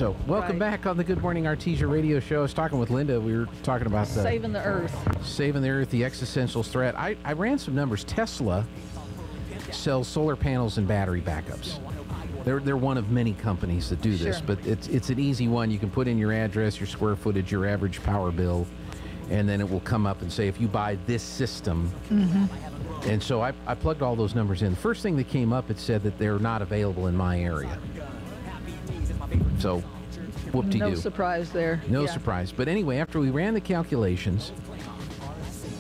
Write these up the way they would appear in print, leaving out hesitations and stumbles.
So, welcome back on the Good Morning Artesia radio show. I was talking with Linda. We were talking about saving the earth. Saving the earth, the existential threat. I ran some numbers. Tesla sells solar panels and battery backups. They're one of many companies that do this, but it's an easy one. You can put in your address, your square footage, your average power bill, and then it will come up and say, if you buy this system. And so I plugged all those numbers in. The first thing that came up, it said that they're not available in my area. So, whoop-de-doo. No surprise there. No surprise. But anyway, after we ran the calculations,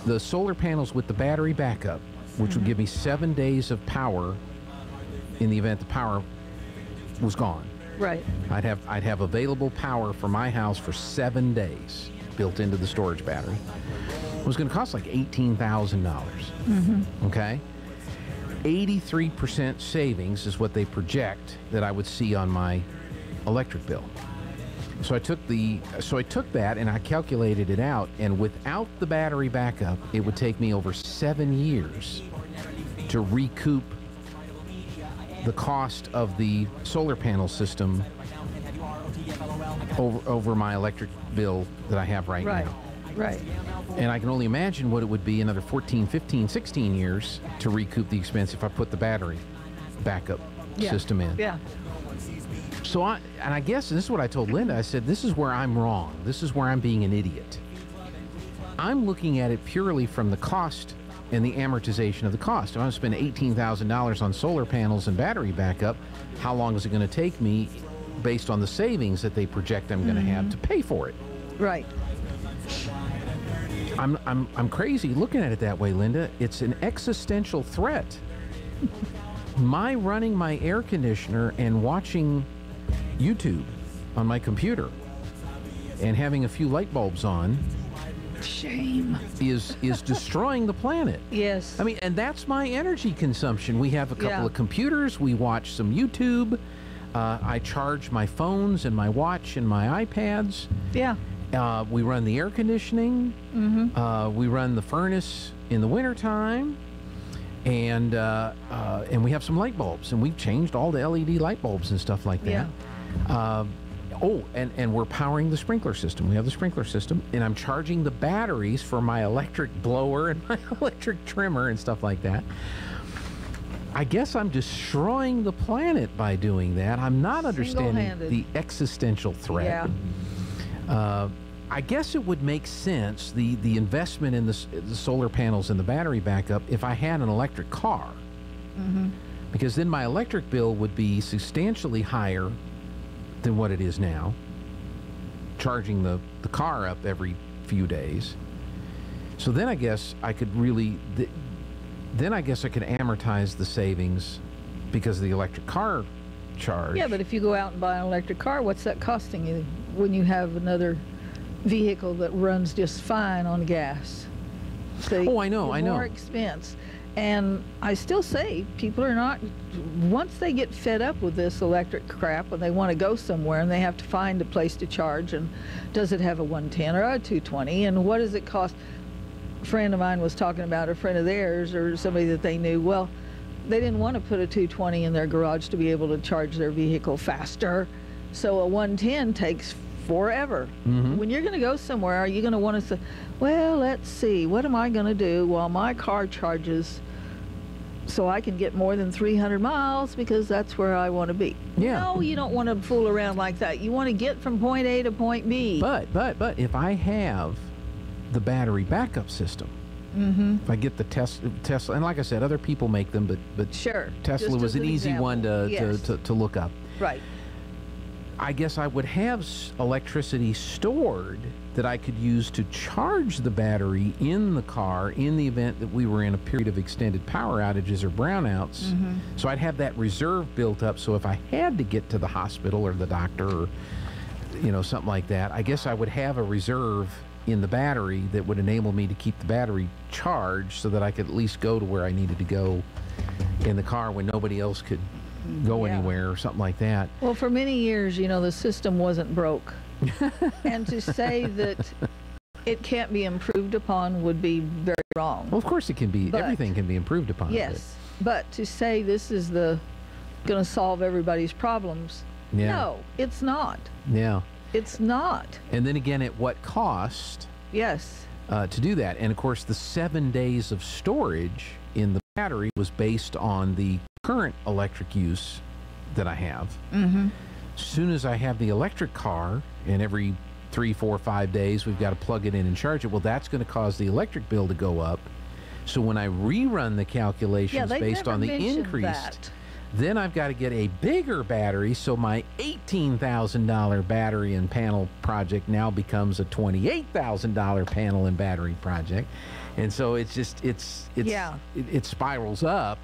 the solar panels with the battery backup, which would give me 7 days of power in the event the power was gone. Right. I'd have available power for my house for 7 days built into the storage battery. It was going to cost like $18,000. Okay? 83% savings is what they project that I would see on my electric bill. So I took that and I calculated it out, and without the battery backup, it would take me over 7 years to recoup the cost of the solar panel system over my electric bill that I have right now. Right. And I can only imagine what it would be another 14, 15, 16 years to recoup the expense if I put the battery backup system in. Yeah. So I guess this is what I told Linda. I said, this is where I'm wrong. This is where I'm being an idiot. I'm looking at it purely from the cost and the amortization of the cost. If I'm going to spend $18,000 on solar panels and battery backup, how long is it going to take me based on the savings that they project I'm going to have to pay for it? Right. I'm crazy looking at it that way, Linda. It's an existential threat. My running my air conditioner and watching YouTube on my computer and having a few light bulbs on is destroying the planet. Yes. I mean, and that's my energy consumption. We have a couple of computers. We watch some YouTube. I charge my phones and my watch and my iPads. Yeah. We run the air conditioning. We run the furnace in the wintertime. And we have some light bulbs, and we've changed all the LED light bulbs and stuff like that. And we're powering the sprinkler system. We have the sprinkler system, and I'm charging the batteries for my electric blower and my electric trimmer and stuff like that. I guess I'm destroying the planet by doing that. I'm not understanding the existential threat. Yeah. I guess it would make sense, the investment in the solar panels and the battery backup, if I had an electric car. Because then my electric bill would be substantially higher than what it is now, charging the car up every few days. So then I guess I could really, then I guess I could amortize the savings because of the electric car charge. Yeah, but if you go out and buy an electric car, what's that costing you when you have another vehicle that runs just fine on gas? So I know. More expense. And I still say people are not, once they get fed up with this electric crap and they want to go somewhere and they have to find a place to charge, and does it have a 110 or a 220, and what does it cost? A friend of mine was talking about a friend of theirs or somebody that they knew. Well, they didn't want to put a 220 in their garage to be able to charge their vehicle faster, so a 110 takes forever. When you're going to go somewhere, are you going to want to say, well, let's see, what am I going to do while my car charges so I can get more than 300 miles because that's where I want to be? No, you don't want to fool around like that. You want to get from point A to point B. But if I have the battery backup system, if I get the Tesla, and like I said, other people make them, but Tesla was an easy one to look up. Right. I guess I would have electricity stored that I could use to charge the battery in the car in the event that we were in a period of extended power outages or brownouts. So I'd have that reserve built up, so if I had to get to the hospital or the doctor or something like that, I guess I would have a reserve in the battery that would enable me to keep the battery charged so that I could at least go to where I needed to go in the car when nobody else could go anywhere or something like that. Well, for many years, the system wasn't broke. And to say that it can't be improved upon would be very wrong. Well, of course it can be. Everything can be improved upon. Yes, but to say this is going to solve everybody's problems, no, it's not. Yeah. It's not. And then again, at what cost Yes. to do that? And of course, the 7 days of storage in the battery was based on the current electric use that I have. Mm-hmm. As soon as I have the electric car, and every 3, 4, 5 days we've got to plug it in and charge it, well, that's going to cause the electric bill to go up. So when I rerun the calculations based on the increased, then I've got to get a bigger battery, so my $18,000 battery and panel project now becomes a $28,000 panel and battery project. And so it's just it spirals up.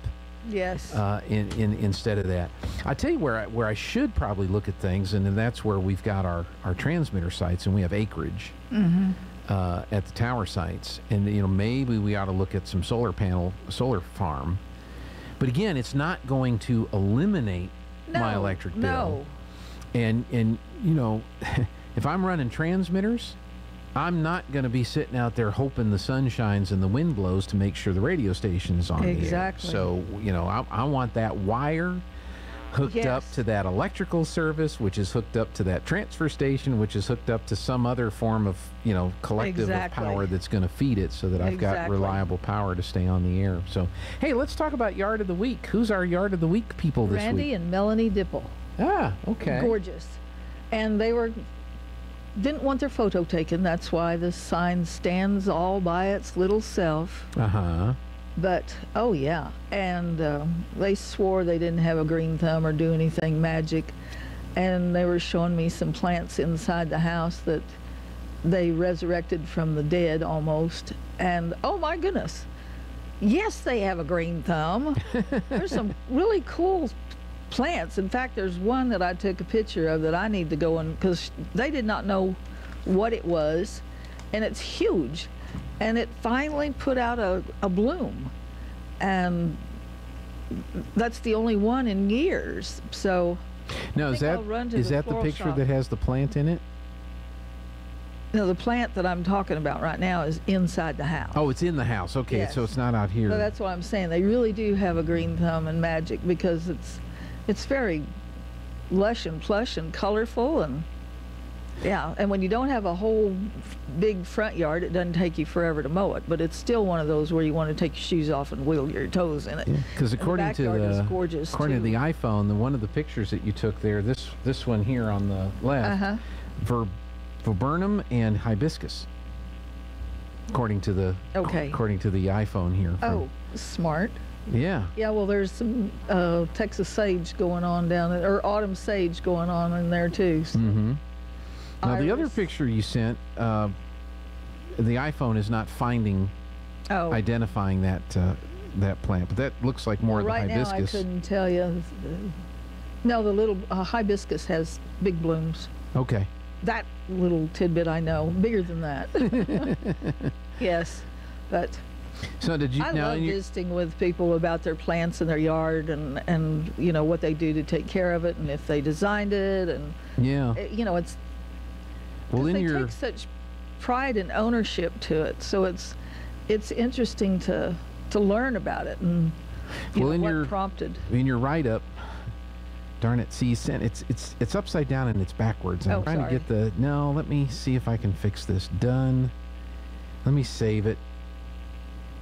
Yes. Instead of that, I tell you where I should probably look at things, and then that's where we've got our transmitter sites, and we have acreage at the tower sites, and maybe we ought to look at some solar farm. But again, it's not going to eliminate my electric bill. No. And if I'm running transmitters, I'm not going to be sitting out there hoping the sun shines and the wind blows to make sure the radio station is on the air. Exactly. So, I want that wire hooked up to that electrical service, which is hooked up to that transfer station, which is hooked up to some other form of, collective of power that's going to feed it, so that I've got reliable power to stay on the air. So, hey, let's talk about Yard of the Week. Who's our Yard of the Week people this week? Randy and Melanie Dipple. Ah, okay. Gorgeous. And they didn't want their photo taken. That's why the sign stands all by its little self. Uh-huh. But, oh yeah, and they swore they didn't have a green thumb or do anything magic. And they were showing me some plants inside the house that they resurrected from the dead almost. And, oh my goodness, yes, they have a green thumb. There's some really cool plants. In fact, there's one that I took a picture of that I need to go in, because they did not know what it was, and it's huge. And it finally put out a bloom, and that's the only one in years. So now, is that the picture that has the plant in it? No, the plant that I'm talking about right now is inside the house. Oh, it's in the house. Okay, yes. So it's not out here. So that's what I'm saying. They really do have a green thumb and magic, because it's very lush and plush and colorful, and yeah, and when you don't have a whole big front yard, it doesn't take you forever to mow it, but it's still one of those where you want to take your shoes off and wiggle your toes in it. Because according to the iPhone, one of the pictures that you took there, this one here on the left, viburnum and hibiscus. According to the iPhone here. Oh, smart. Yeah. Yeah, well, there's some Texas sage going on down there, or autumn sage going on in there too. So. Mm-hmm. Now, the other picture you sent, the iPhone is not identifying that plant, but that looks like more of the hibiscus. Right now, I couldn't tell you. No, the little hibiscus has big blooms. Okay. That little tidbit I know, bigger than that. Yes, but so did you? I love visiting with people about their plants in their yard, and what they do to take care of it, and if they designed it, and it's. Well, they take such pride and ownership to it, so it's interesting to learn about it, and what prompted. In your write-up, darn it, see, it's upside down and it's backwards. I'm trying to get no, let me see if I can fix this. Done. Let me save it.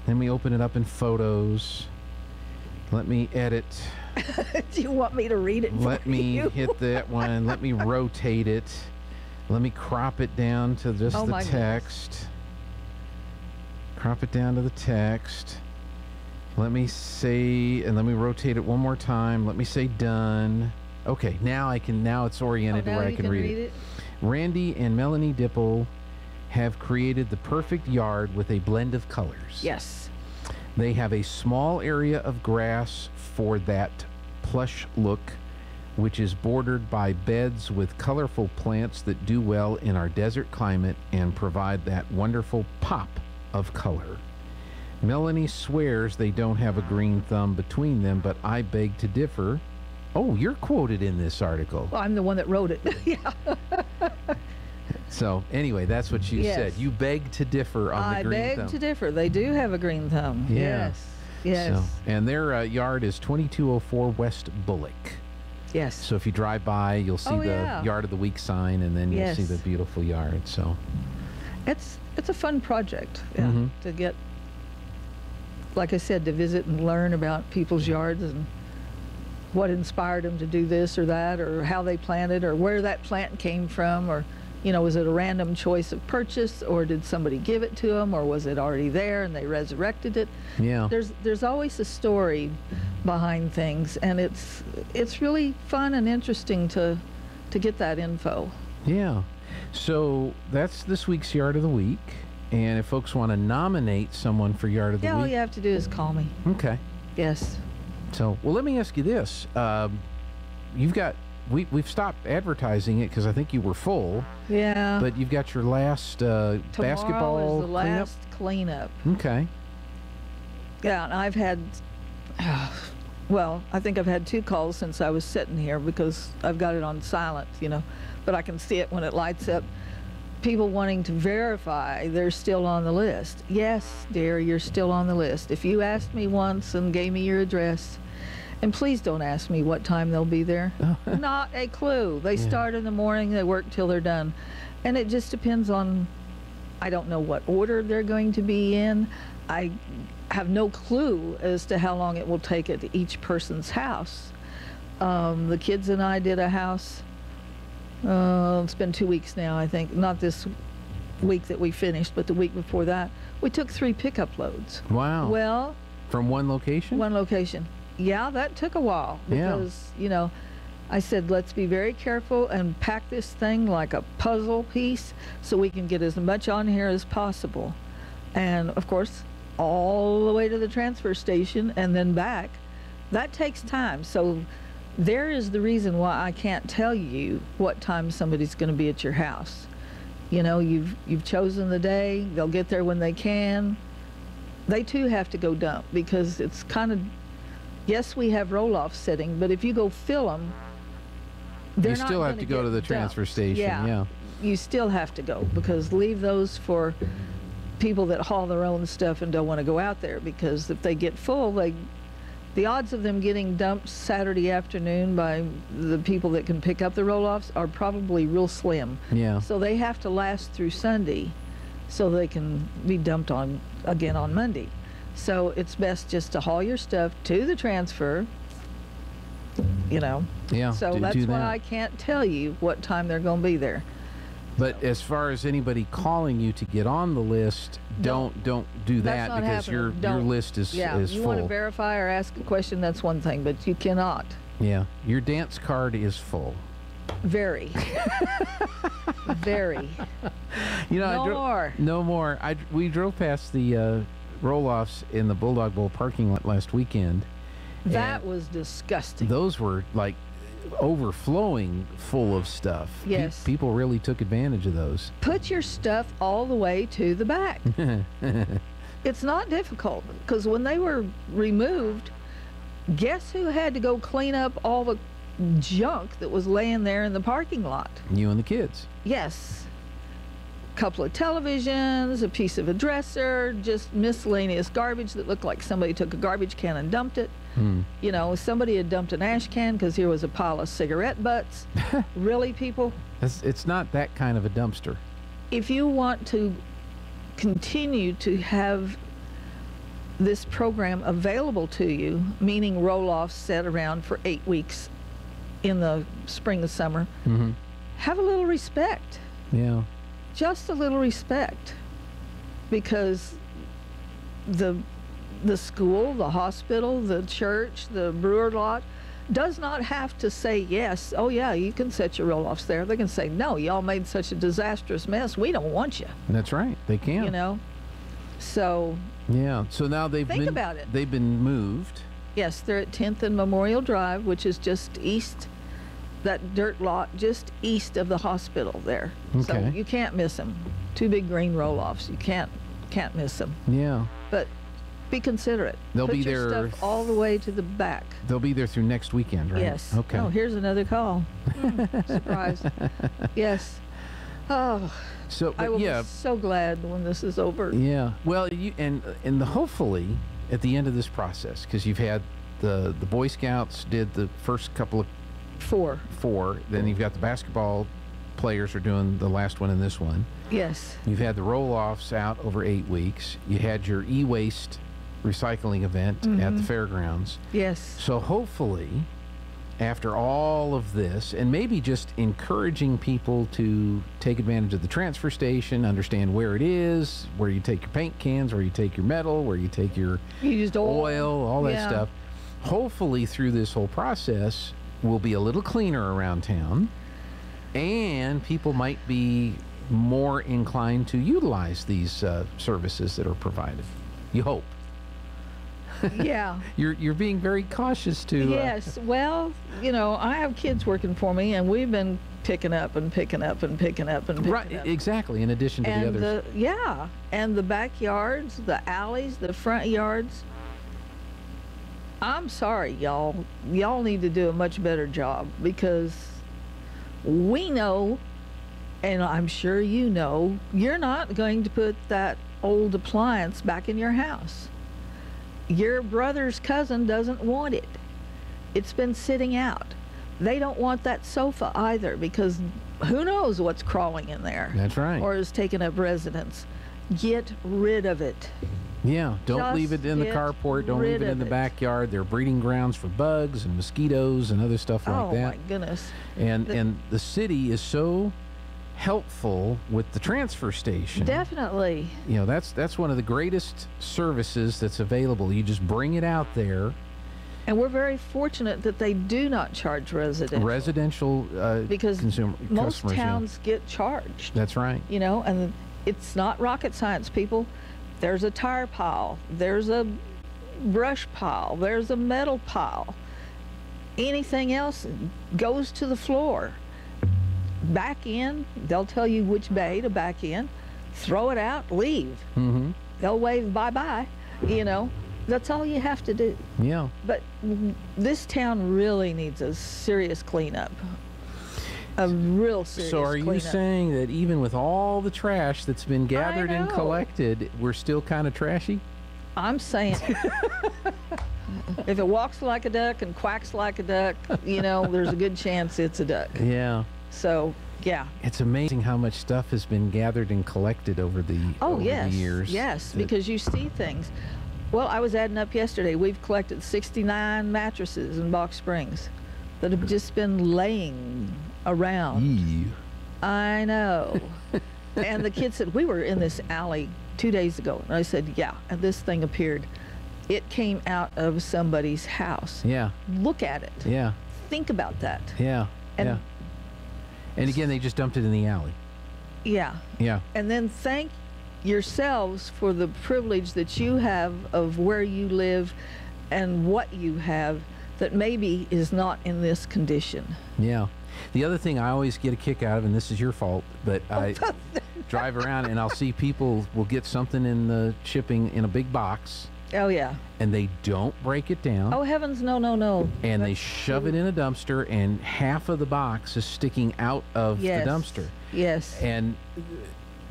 Then we open it up in Photos. Let me edit. Do you want me to read it Let me hit that one. Let me rotate it. Let me crop it down to just the text. Goodness. Crop it down to the text. Let me say, and let me rotate it one more time. Let me say done. Okay, now it's oriented to where I can read it. Randy and Melanie Dipple have created the perfect yard with a blend of colors. Yes. They have a small area of grass for that plush look, which is bordered by beds with colorful plants that do well in our desert climate and provide that wonderful pop of color. Melanie swears they don't have a green thumb between them, but I beg to differ. Oh, you're quoted in this article. Well, I'm the one that wrote it. Yeah. So, anyway, that's what you said. You beg to differ on the green thumb. I beg to differ. They do have a green thumb. Yeah. Yes. So, and their yard is 2204 West Bullock. Yes. So if you drive by, you'll see Oh, the yeah. Yard of the Week sign, and then you'll Yes. see the beautiful yard. So It's a fun project, yeah, Mhm. to get, like I said, to visit and learn about people's yards and what inspired them to do this or that, or how they planted, or where that plant came from, or, you know, was it a random choice of purchase, or did somebody give it to them, or was it already there and they resurrected it? yeah. There's always a story behind things, and it's really fun and interesting to get that info. Yeah. So that's this week's Yard of the Week. And if folks want to nominate someone for Yard of the Yeah, all Week. you have to do is call me. Okay. Yes. So, well, let me ask you this. You've got, we've stopped advertising it because I think you were full, Yeah. but you've got your last Tomorrow basketball is the cleanup? last cleanup. Okay. Yeah, and I've had, well, I think I've had 2 calls since I was sitting here because I've got it on silent, you know, but I can see it when it lights up. People wanting to verify they're still on the list. Yes, dear, you're still on the list. If you asked me once and gave me your address, and please don't ask me what time they'll be there. Not a clue. They start in the morning, they work till they're done. And it just depends on, I don't know what order they're going to be in. I have no clue as to how long it will take at each person's house. The kids and I did a house, it's been 2 weeks now, I think. Not this week that we finished, but the week before that. We took 3 pickup loads. Wow. Well, From one location? one location. Yeah, that took a while Yeah. because, you know, I said, let's be very careful and pack this thing like a puzzle piece so we can get as much on here as possible. And of course, all the way to the transfer station and then back, that takes time. So there is the reason why I can't tell you what time somebody's going to be at your house. You know, you've chosen the day, they'll get there when they can. They too have to go dump because it's kind of, yes, we have roll-off sitting, but if you go fill them, they're You not still have gonna to go get to the dumped. transfer station, yeah. You still have to go because leave those for people that haul their own stuff and don't want to go out there, because if they get full, the odds of them getting dumped Saturday afternoon by the people that can pick up the roll-offs are probably real slim. Yeah. So they have to last through Sunday so they can be dumped on again on Monday. So it's best just to haul your stuff to the transfer, you know. Yeah. So that's do why that. I can't tell you what time they're going to be there. But as far as anybody calling you to get on the list, don't do That's that not because your happening. Don't. list is Yeah, is you full. want to verify or ask a question, that's one thing, but you cannot. Yeah, your dance card is full. Very. Very. You know, No more. No more. We drove past the roll-offs in the Bulldog Bowl parking lot last weekend. That and was disgusting. those were like overflowing full of stuff. Yes. People really took advantage of those. Put your stuff all the way to the back. It's not difficult because when they were removed, guess who had to go clean up all the junk that was laying there in the parking lot? You and the kids. Yes. Couple of televisions, a piece of a dresser, just miscellaneous garbage that looked like somebody took a garbage can and dumped it. You know, somebody had dumped an ash can because here was a pile of cigarette butts. Really, people? It's not that kind of a dumpster. If you want to continue to have this program available to you, meaning roll-offs set around for 8 weeks in the spring and summer, have a little respect. Yeah. Just a little respect, because the school, the hospital, the church, the brewer lot does not have to say yes. Oh yeah, you can set your roll-offs there. They can say no. Y'all made such a disastrous mess. We don't want you. That's right. They can. You know. So Yeah. So now they've Think been about it. They've been moved. yes, they're at 10th and Memorial Drive, which is just east. That dirt lot just east of the hospital there. So Okay. you can't miss them. 2 big green roll-offs. You can't miss them. Yeah. But be considerate. They'll Put be your there stuff all the way to the back. They'll be there through next weekend, right? Yes. Okay. Oh, here's another call. Surprise. Yes. Oh, So, I but will yeah, be so glad when this is over. yeah. Well, hopefully at the end of this process, because you've had the Boy Scouts did the first couple of 4. 4. Then you've got the basketball players are doing the last one in this one. Yes. You've had the roll-offs out over 8 weeks. You had your e-waste recycling event at the fairgrounds. Yes. So hopefully, after all of this, and maybe just encouraging people to take advantage of the transfer station, understand where it is, where you take your paint cans, where you take your metal, where you take your Used oil, all that stuff. Hopefully, through this whole process, we'll be a little cleaner around town, and people might be more inclined to utilize these services that are provided. You hope. Yeah. You're being very cautious to. Yes. Well, you know, I have kids working for me, and we've been picking up and picking up and picking up and picking right, up. exactly. In addition to the others. And the backyards, the alleys, the front yards. I'm sorry, y'all. Y'all need to do a much better job, because we know, and I'm sure you know, you're not going to put that old appliance back in your house. Your brother's cousin doesn't want it. It's been sitting out. They don't want that sofa either, because who knows what's crawling in there. That's right. Or is taking up residence. Get rid of it. Yeah, don't Just leave it in the carport. Don't leave it in the backyard. They're breeding grounds for bugs and mosquitoes and other stuff like that. Oh my goodness. And the city is so helpful with the transfer station. Definitely. You know, that's one of the greatest services that's available. You just bring it out there. And we're very fortunate that they do not charge residential. Because most customers, towns get charged. That's right. You know, and it's not rocket science, people. There's a tire pile. There's a brush pile. There's a metal pile. Anything else goes to the floor. Back in, they'll tell you which bay to back in. Throw it out, leave. Mm-hmm. They'll wave bye-bye, you know. That's all you have to do. Yeah. But this town really needs a serious cleanup. A real serious So are you cleanup. saying that even with all the trash that's been gathered and collected, we're still kind of trashy? I'm saying if it walks like a duck and quacks like a duck, you know, there's a good chance it's a duck. Yeah. So, yeah. It's amazing how much stuff has been gathered and collected over the years. Yes, because you see things. Well, I was adding up yesterday. We've collected 69 mattresses in Box Springs that have just been laying around. Ew. I know. And the kid said, we were in this alley 2 days ago. And I said, yeah, and this thing appeared. It came out of somebody's house. Yeah. Look at it. Yeah. Think about that. Yeah. And yeah. And again, they just dumped it in the alley. Yeah. Yeah. And then thank yourselves for the privilege that you have of where you live and what you have that maybe is not in this condition. Yeah. The other thing I always get a kick out of, and this is your fault, but I drive around and I'll see people will get something in the shipping in a big box. Oh, yeah. And they don't break it down. Oh, heavens, no, no, no. And they shove it in a dumpster, and half of the box is sticking out of the dumpster. Yes. And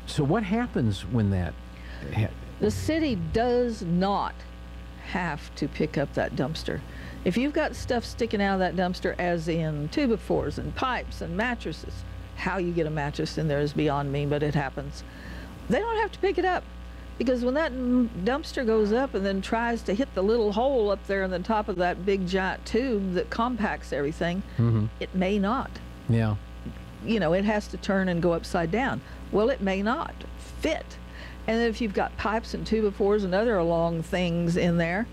so what happens when that... The city does not have to pick up that dumpster. If you've got stuff sticking out of that dumpster, as in two-by-fours and pipes and mattresses, how you get a mattress in there is beyond me, but it happens. They don't have to pick it up. Because when that dumpster goes up and then tries to hit the little hole up there in the top of that big giant tube that compacts everything, it may not. Yeah. You know, it has to turn and go upside down. Well, it may not fit. And if you've got pipes and two-by-fours and other long things in there,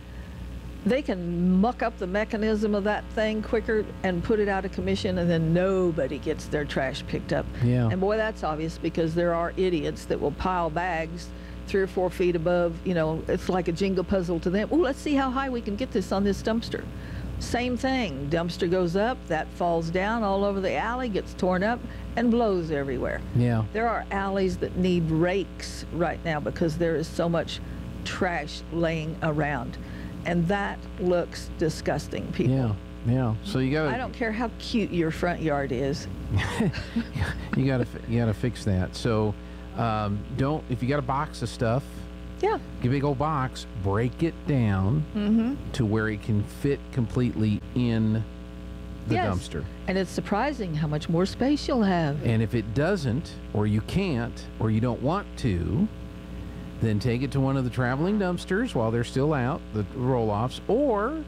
they can muck up the mechanism of that thing quicker and put it out of commission, and then nobody gets their trash picked up. Yeah. And boy, that's obvious, because there are idiots that will pile bags 3 or 4 feet above, you know, it's like a Jenga puzzle to them. Oh, let's see how high we can get this on this dumpster. Same thing, dumpster goes up, that falls down all over the alley, gets torn up, and blows everywhere. Yeah. There are alleys that need rakes right now because there is so much trash laying around. And that looks disgusting, people. Yeah. Yeah. So you got. I don't care how cute your front yard is. you gotta fix that. So don't, if you got a box of stuff, yeah, get a big old box, break it down to where it can fit completely in the Yes. dumpster. And it's surprising how much more space you'll have. And if it doesn't, or you can't, or you don't want to, then take it to one of the traveling dumpsters while they're still out, the roll-offs, or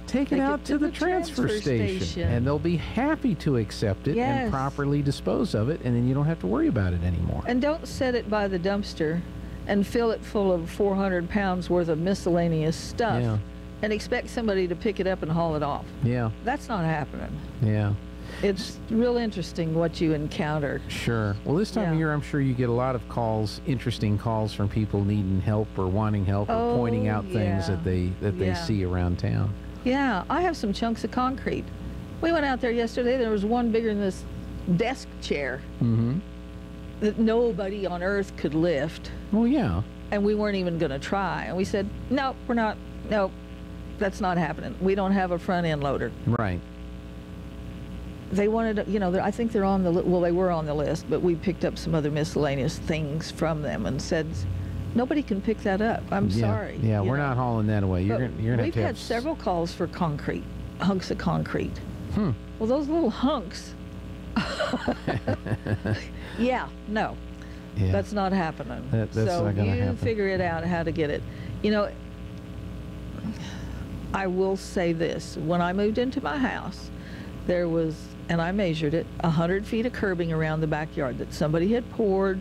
take it out to the transfer station. And they'll be happy to accept it and Yes. properly dispose of it, and then you don't have to worry about it anymore. And don't set it by the dumpster and fill it full of 400 pounds worth of miscellaneous stuff Yeah. and expect somebody to pick it up and haul it off. Yeah, That's not happening. yeah. It's real interesting what you encounter. Sure. Well, this time of Yeah. year, I'm sure you get a lot of calls, interesting calls from people needing help or wanting help or pointing out things yeah. that they Yeah. see around town. Yeah, I have some chunks of concrete. We went out there yesterday. There was one bigger than this desk chair Mm-hmm. that nobody on earth could lift, Well, yeah. and we weren't even going to try. And we said, no, we're not. No, that's not happening. We don't have a front end loader. Right. They wanted, I think they're on the, well, they were on the list, but we picked up some other miscellaneous things from them and said, nobody can pick that up. I'm Yeah. sorry. Yeah, you we're know. not hauling that away. You're But gonna have we've to had have several calls for concrete, hunks of concrete. Hmm. Well, those little hunks. Yeah, no, Yeah. that's not happening. That's so not gonna you happen. figure it out how to get it. I will say this: when I moved into my house, there was, and I measured it, 100 feet of curbing around the backyard that somebody had poured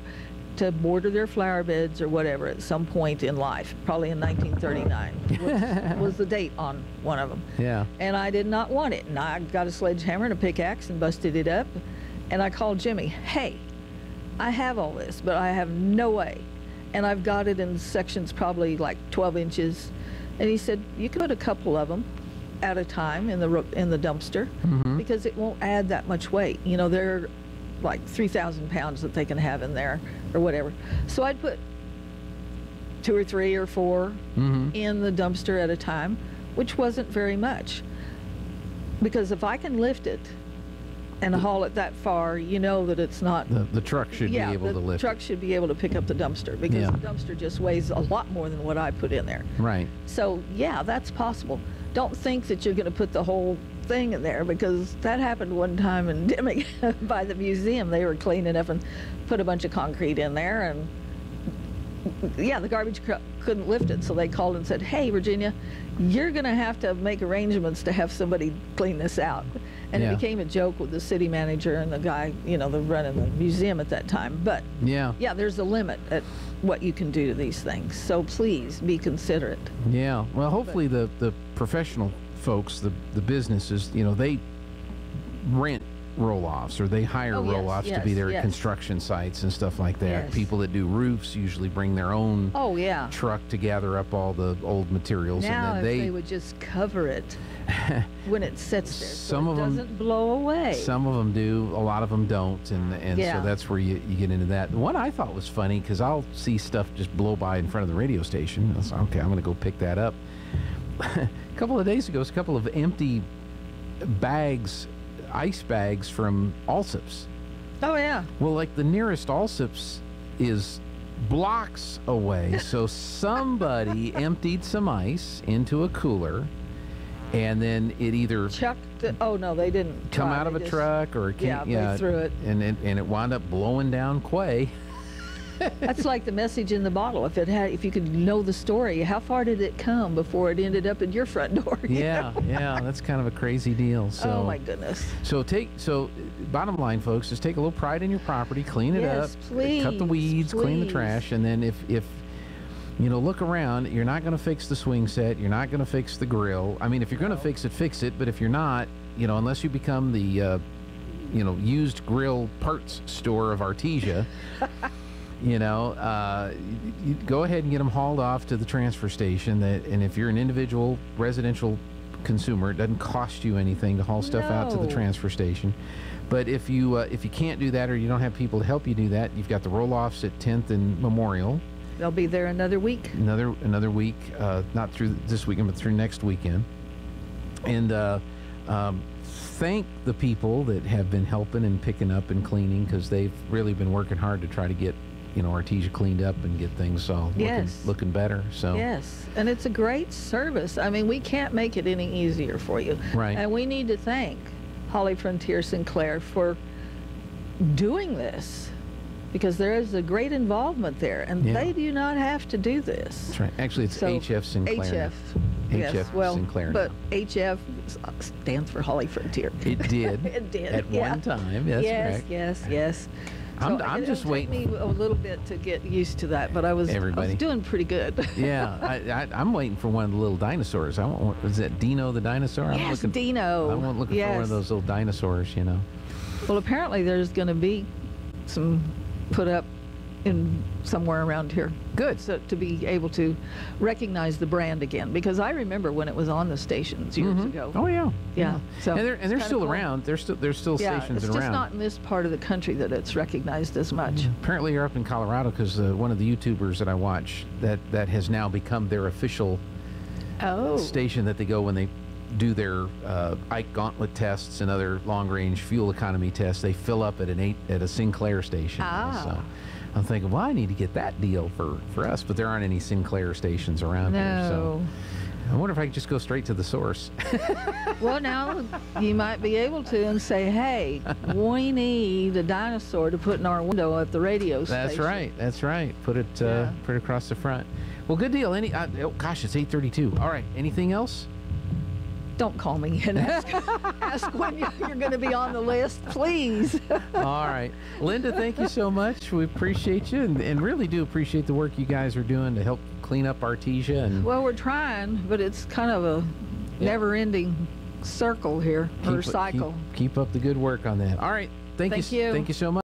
to border their flower beds or whatever at some point in life, probably in 1939 was the date on one of them. Yeah. And I did not want it. And I got a sledgehammer and a pickaxe and busted it up. And I called Jimmy, hey, I have all this, but I have no way. And I've got it in sections probably like 12 inches. And he said, you can put a couple of them at a time in the dumpster because it won't add that much weight. They're like 3,000 pounds that they can have in there or whatever. So I'd put 2 or 3 or 4 in the dumpster at a time, which wasn't very much. Because if I can lift it and haul it that far, you know that it's not... The truck should be able to lift the truck should be able to pick up the dumpster because Yeah. the dumpster just weighs a lot more than what I put in there. it. Right. So, yeah, that's possible. Don't think that you're going to put the whole thing in there because that happened one time in Dimmick by the museum. They were cleaning up and put a bunch of concrete in there, and yeah, the garbage truck couldn't lift it, so they called and said, hey, Virginia, you're going to have to make arrangements to have somebody clean this out. And Yeah. it became a joke with the city manager and the guy, the running the museum at that time. But Yeah. yeah, there's a limit at what you can do to these things. So please be considerate. Yeah. Well, hopefully the professional folks, the businesses, they rent roll-offs or they hire Oh, yes, roll-offs to be there at yes. construction sites and stuff like that. Yes. People that do roofs usually bring their own Oh, yeah. truck to gather up all the old materials, Now, and if then they would just cover it when it sits there Some so of it 'em- doesn't blow away. some of them do, a lot of them don't, and Yeah. so that's where you get into that. The one I thought was funny, because I'll see stuff just blow by in front of the radio station. I was like, okay, I'm going to go pick that up. A couple of days ago, a couple of empty bags, ice bags from Allsup's. Oh, yeah. Well, like the nearest Allsup's is blocks away, so somebody emptied some ice into a cooler, and then it either Chucked it. Oh, no, they didn't. come try. out of They a just- truck or it Yeah, came, they threw it. and it wound up blowing down quay. That's like the message in the bottle. If you could know the story, how far did it come before it ended up at your front door? you Yeah, know? yeah, that's kind of a crazy deal. So, Oh, my goodness. So bottom line, folks, is take a little pride in your property, clean it Yes, up, please, cut the weeds, clean the please. trash, and then if look around, you're not going to fix the swing set, you're not going to fix the grill. I mean, if you're going to fix it, but if you're not, unless you become the used grill parts store of Artesia, you go ahead and get them hauled off to the transfer station. And if you're an individual residential consumer, it doesn't cost you anything to haul stuff out to the No. transfer station. But if you can't do that, or you don't have people to help you do that, you've got the roll-offs at 10th and Memorial. They'll be there another week. Another week, not through this weekend, but through next weekend. And thank the people that have been helping and picking up and cleaning, because they've really been working hard to try to get Artesia cleaned up and get things all looking better. So yes, and it's a great service. I mean, we can't make it any easier for you. Right. And we need to thank Holly Frontier Sinclair for doing this, because there is a great involvement there, and they do not have to do this. That's right. Actually, it's HF Sinclair. Yes, well, Sinclair. but HF stands for Holly Frontier. It did. It did. At one time. That's correct. Yes. So I'm just waiting. It took me a little bit to get used to that, but I was doing pretty good. Yeah, I'm waiting for one of the little dinosaurs. I want. Is that Dino the dinosaur? Yes, Dino. I'm looking for one of those little dinosaurs. Well, apparently there's going to be some put up in somewhere around here. Good. So to be able to recognize the brand again, because I remember when it was on the stations years ago. Oh yeah. Yeah. So and they're still around. There's still stations around. It's just not in this part of the country that it's recognized as much. Apparently you're up in Colorado, because one of the YouTubers that I watch that has now become their official station that they go when they do their Ike Gauntlet tests and other long-range fuel economy tests. They fill up at a Sinclair station. So I'm thinking, well, I need to get that deal for us, but there aren't any Sinclair stations around here. So I wonder if I could just go straight to the source. Well, now you might be able to and say, hey, we need a dinosaur to put in our window at the radio station. That's right. Put it across the front. Well, good deal. Gosh, it's 8:32. All right. Anything else? Don't call me and ask when you're going to be on the list, please. All right. Linda, thank you so much. We appreciate you, and really do appreciate the work you guys are doing to help clean up Artesia. Well, we're trying, but it's kind of a never-ending circle here, or cycle. Keep up the good work on that. All right. Thank you so much.